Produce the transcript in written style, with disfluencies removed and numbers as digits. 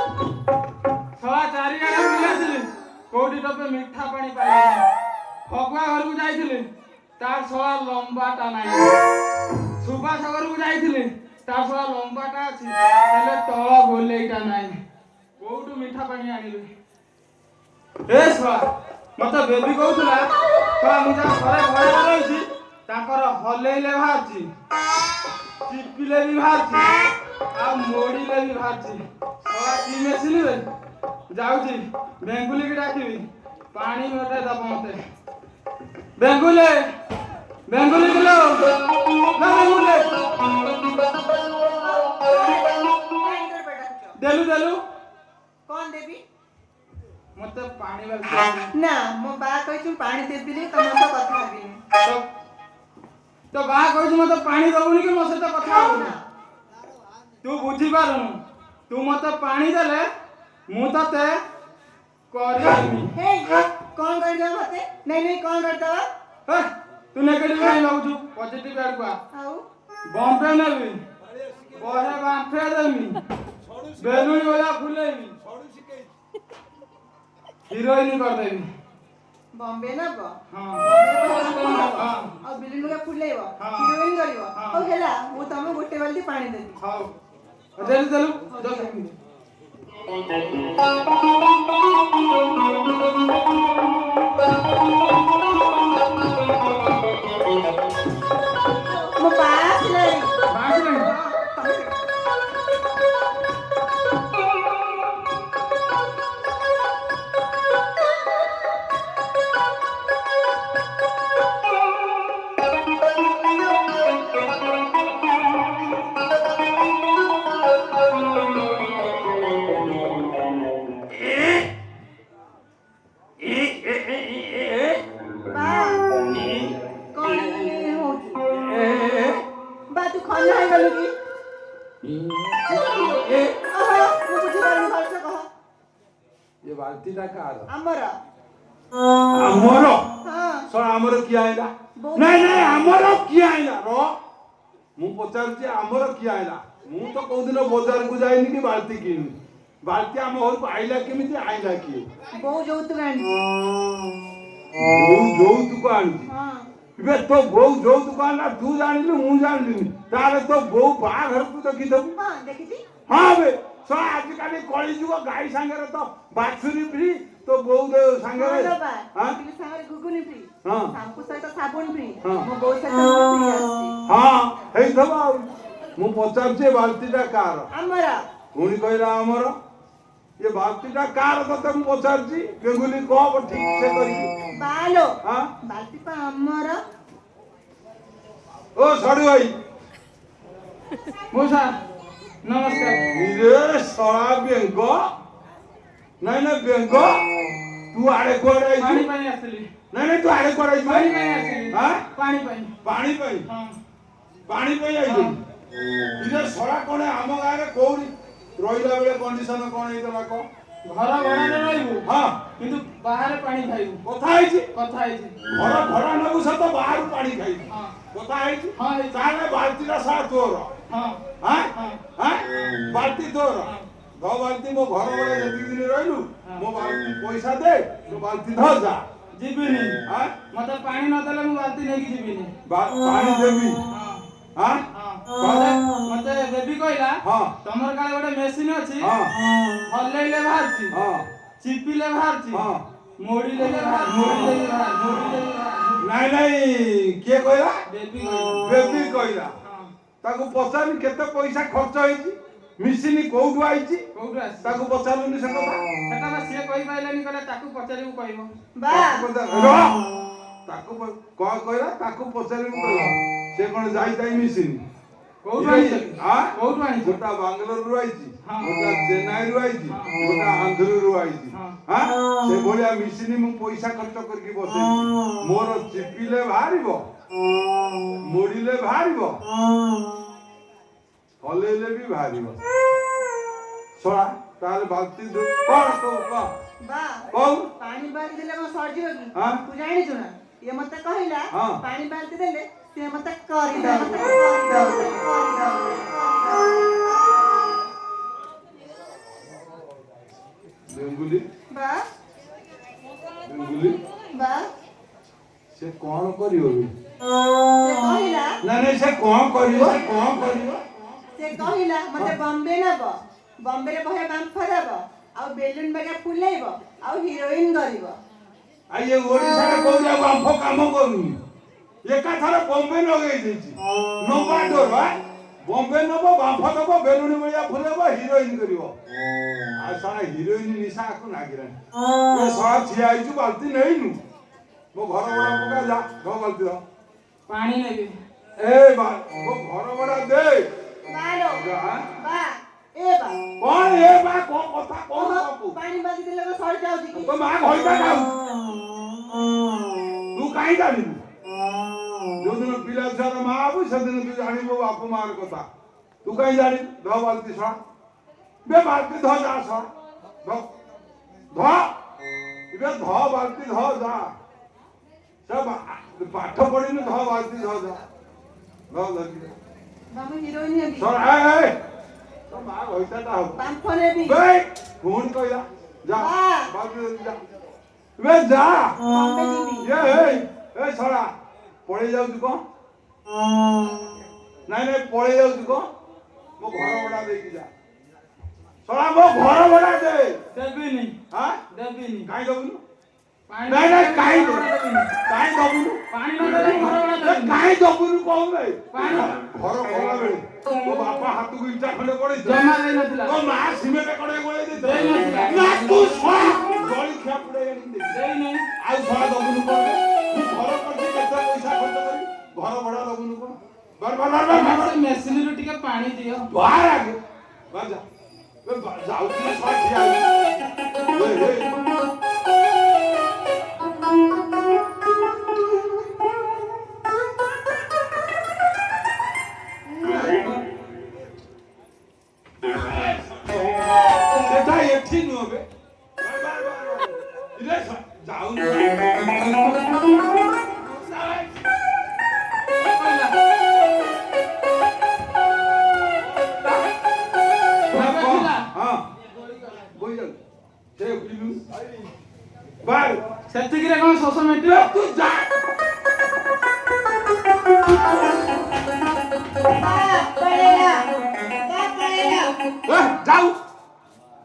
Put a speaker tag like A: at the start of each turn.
A: छवा चारिआडे बुलाइली कोठी टपे मिठा पानी पाइली फगुआ घर को जाइली तार छवा लंबाटा नाही सुभाष घर को जाइली तार छवा लंबाटा अछि हेले तळ गोलेइटा नाही कोठु मिठा पानी आनिलु ए छवा मते बेबी कहउतला छवा मु जा घरे घरे रहिछि ताकर हलेइले बाहरछि चिपिले भी बाहरछि आ मोड़ीले भी बाहरछि छवा की मेसिन रे जाउछि बेंगुली के डाकिबी पानी मते दब मते बेंगुली बेंगुली दिलो ना बेंगुली देलु देलु
B: कौन देवी
A: मते पानी वाली
B: ना मो बा कहछु पानी देबिली तम तो कथा हबी
A: तो बा कहछु मते पानी दबुनी कि मोसे तो कथा हबुनी तू बुझी पारुनु तू मते पानी देले मु तते करमी
B: हे कौन कर दे मते नहीं नहीं कौन करता
A: हे तू नेगेटिव नहीं लाउछु पॉजिटिव एड को
B: आउ
A: बॉम्बे नेबी बहे बांफे देमी बेलुन वाला फुलेबी हीरोइन कर देबी
B: बॉम्बे ना बा
A: हां
B: और बिलिन का फुलेबो
A: हाँ।
B: हीरोइन करिवो
A: हाँ।
B: ओ हेला मु तम गोटे बाल्टी पानी देबी
A: हां देलु देलु दस
B: मो पास नहीं
A: बांस नहीं
B: बा कौन ये हो बा तू खाना है गलू की ओहो मु बुझी पारनु भल से कह
C: ये बाल्टी टा कार
B: हमर
C: हमरो
B: हां
C: सर हमरो किया आइला
B: बहुत-
C: नहीं नहीं हमरो किया आइला रो मु पचारची हमरो किया आइला मु तो को दिन बाजार को जाइनी कि बाल्टी किनी बाल्टी हम और आइला केमिति आइला की
B: बहु जोतु गानी
C: जो तू आनी
B: हां
C: इबे तो बहु जो दुकान ना तू जानिलु मु जानलिनी तारे तो बहु बाघर तू तो किदो
B: हां देखिती
C: हां बे सो आज काली कळी जुग गाई संगे तो बाछुरी फ्री तो बहु संगे
B: हां बिल सागर गुगुनी फ्री
C: हां
B: शाम्पू सहित साबुन फ्री
C: हाँ।
B: मो बहुत सहित फ्री आसी
C: हां हेई थबा मु पचारचे बाल्टीटा कार
B: हमरा
C: उनी कहला हमर ये बाल्टीटा कार तो मु पचारची बेंगुली को ठीक से करी
B: बालो
C: हां
B: बाल्टी पा हमरा
C: ओ सडू भाई
A: मौसा नमस्कार
C: इरे सळा बेंग नहीं नहीं बेंग तू आड़े कोड़े आई
A: पानी पानी आसली
C: नहीं नहीं तू आड़े कोड़े आई
A: पानी पानी आसली
C: हां
A: पानी पानी
C: पानी पई
A: हां
C: पानी पई आई इरे सळा कोने आम गारे कोरी रोइला बेले कंडीशन कोन हेतला को
A: घर भड़ा न रहइबु
C: हां
A: किंतु बाहर पानी खाइबु
C: कथा आइछि
A: कथा आइछि
C: घर भड़ा नबु सत बाहर पानी खाई
A: हां
C: कथा आइछि
A: हां
C: ताने बाल्टीटा सा तोर
A: हां
C: हां
A: हां
C: हां बाल्टी तोर दो बाल्टी मो घर बड़े जति दिन रहलु मो बाल्टी पैसा दे तो बाल्टी ध जा
A: जीबिनी
C: हां
A: मते पानी न देले मु बाल्टी नेकी जीबिनी
C: पानी देबी
A: हां
C: हां
A: मते बेबी कहला
C: हां
A: तमर काले गोटे मेसिन अछि
C: हां
A: हल्लेले बाहरछि
C: हां
A: चिपिले बाहरछि
C: हां
A: मोड़ीले बाहर मोड़ीले बाहर
C: नहीं नहीं के कहला
A: बेबी कहला
C: बेबी कहला
A: हां
C: ताको पचारनी केते पैसा खर्च होईची मिसिनी कोउठु आईची
A: कोउठु आसी
C: ताको पचारलुनी से कथा
A: सेटा बा से कहि पाइलानी कहला ताकू पचारिबु कहबो
B: बा
C: ताको कहला ताको पचारिबु कहला से कोन जाई ताई मिसिनी
A: कोउठु आनी
C: हां
A: कोउठु आनी
C: गोटा बांग्लोर रु आईची
A: हाँ।
C: गोटा चेन्नई रु आईची
A: हाँ।
C: गोटा आंध्र रु आईची
A: हाँ।
C: हां से बोलिया मिसिनी मु पैसा खर्च करके बसे मोर चिपिले बाहरिबो मोड़िले बाहरिबो हलेले भी बाहरिबो छोड़ा ताले बाल्टी दे कोन को
B: बा
C: कौन
B: पानी बाल्टी देले को सर जीव की
C: हाँ।
B: तू जानि छु ना ये मते कहिला
C: हाँ।
B: पानी बाल्टी देले ସେ ମତେ କରିଦଉ
C: ବେଙ୍ଗୁଲି
B: ବା
C: ବେଙ୍ଗୁଲି
B: ବା
C: ସେ କଣ କରିବ ବେ?
B: ସେ କହିଲା
C: ନା ସେ କଣ କରିବ
B: ସେ କହିଲା ମତେ ବମ୍ବେ ନବ ବମ୍ବେରେ ବହେ ବାମ୍ଫ ଦବ ଆଉ ବେଲୁନ ବାଗା ଫୁଲେଇବ ଆଉ ହିରୋଇନ କରିବ
C: ଆଉ ଇଏ ଓଡ଼ିଶାରେ କୋଉଠି ଆଉ ବାମ୍ଫ କାମ କରୁନି ଏକାଥରେ ବମ୍ବେ ଲଗେଇ ଦେଇଛି ନବା ଡୋର ବମ୍ବେ ନବ ବାମ୍ଫ ଦବ ବେଲୁଣି ଭଳିଆ ଫୁଲେଇବ ହିରୋଇନ କରିବ ଆଉ ସାରା ହିରୋଇନ ନିଶା ଆକୁ ନାଗିଲାଣି ସାରା ଠିଆ ହେଇଛୁ ବାଲ୍ଟି ନେଇନୁ ମୋ ଘର ଭଡ଼ା ପକା ଯା ଘର ବାଲ୍ଟି ର
A: ପାଣି ନେବି
C: ମୋ ଘର ଭଡ଼ା ଦେ
B: ବାଲୋ
C: ଯା
B: ବା ଏ ବା
C: କଣ ଏ ବା କଣ କଥା କଣ ବାପୁ
B: ପାଣି ବାଜି ଦେଲେ କଣ ସରି ଯାଉଛି କି
C: ତୋ ମା ଘଇତା ଖାଉ ତୁ କାହିଁ ଜାଣିବୁ ଯୋଉଦିନ ପିଲା ଛୁଆର ମା ହବୁ ସେଦିନ ତୁ ଜାଣିବୁ ବାପ ମାର କଥା ତୁ କାହିଁ ଜାଣିବୁ ଧ ବାଲ୍ଟି ସଳା ବେ ବାଲ୍ଟି ଧ ଯା ସଳା ଧ ଏବେ ଧ ବାଲ୍ଟି ଧ ଯା ସେ ପାଠ ପଢିନୁ ଧ ବାଲ୍ଟି ଧ ଯା ଧ ଧରି
B: ବାବୁ ହିରୋଇନ ହେବି
C: ସଳା ତୋ ମା ଘଇତାଟା ହବ
B: ବାମ୍ଫ ନେବି
C: ବେ ପୁଣି କହିଲା ଯା ବାଲ୍ଟି ଧରି ଯା ବେ ଯା
B: ବମ୍ବେ ଯିବି
C: ଏ ଶଳା ପଳେଇ ଯାଉଛୁ କଣ ନାଇଁ ପଳେଇ ଯାଉଛୁ କଣ ମୋ ଘର ଭଡ଼ା ଦେଇକି ଯା ଶଳା ମୋ ଘର ଭଡ଼ା ଦେ
A: ଦେବିନି
C: ହାଁ
A: ଦେବିନି
C: କାହିଁ ଦବୁନୁ
A: ପାଣି
C: ନାଇଁ କାହିଁ
A: ଦେବିନି
C: କାହିଁ ଦବୁନୁ
A: ପାଣି ନ ଦେଲେ ଘର ଭଡ଼ା ଦେବିନି
C: କାହିଁ ଦବୁନୁ କହୁନ
A: ପାଣି
C: ଘର କଲା ବେଳେ ତୋ ବାପା ହାତକୁ ଇଟା ଖଣ୍ଡେ ପଡେଇ
A: ଜମା ଦେଇନଥିଲା
C: ତୋ ମା ସିମେଣ୍ଟ କଡେଇ ଗୋଳେଇ
A: ଦେଇନଥିଲା।
C: ଦେଇଥିଲା ନା ତୁ ଶଳା ଜଳି ଖିଆ ପୁଡେଇ ଆଣିକି ଦେ
A: ଦେଇନି
C: ଆଉ ଶଳା ଦବୁନୁ କଣ ମୁଁ ଘର କରିଛି କେତେ ପଇସା ଖର୍ଚ୍ଚ କରି ଘର ଭଡ଼ା ଦବୁନୁ କଣ
A: ସେ ମେସିନରୁ ଟିକେ ପାଣି ଦିଅ
C: ବାହାର ଆଗେ ବାଜା ଯାଉଥିଲେ ଶଳା ଠିଆ ସେଟା ଏଠି ନୁହଁ ବେ ଯାଉନି
A: ସେତିକିରେ କଣ ଶୋଷ ମେଟିବ
C: ତୁ ଯା
B: ପଳେଇଲା
C: ଯାଉ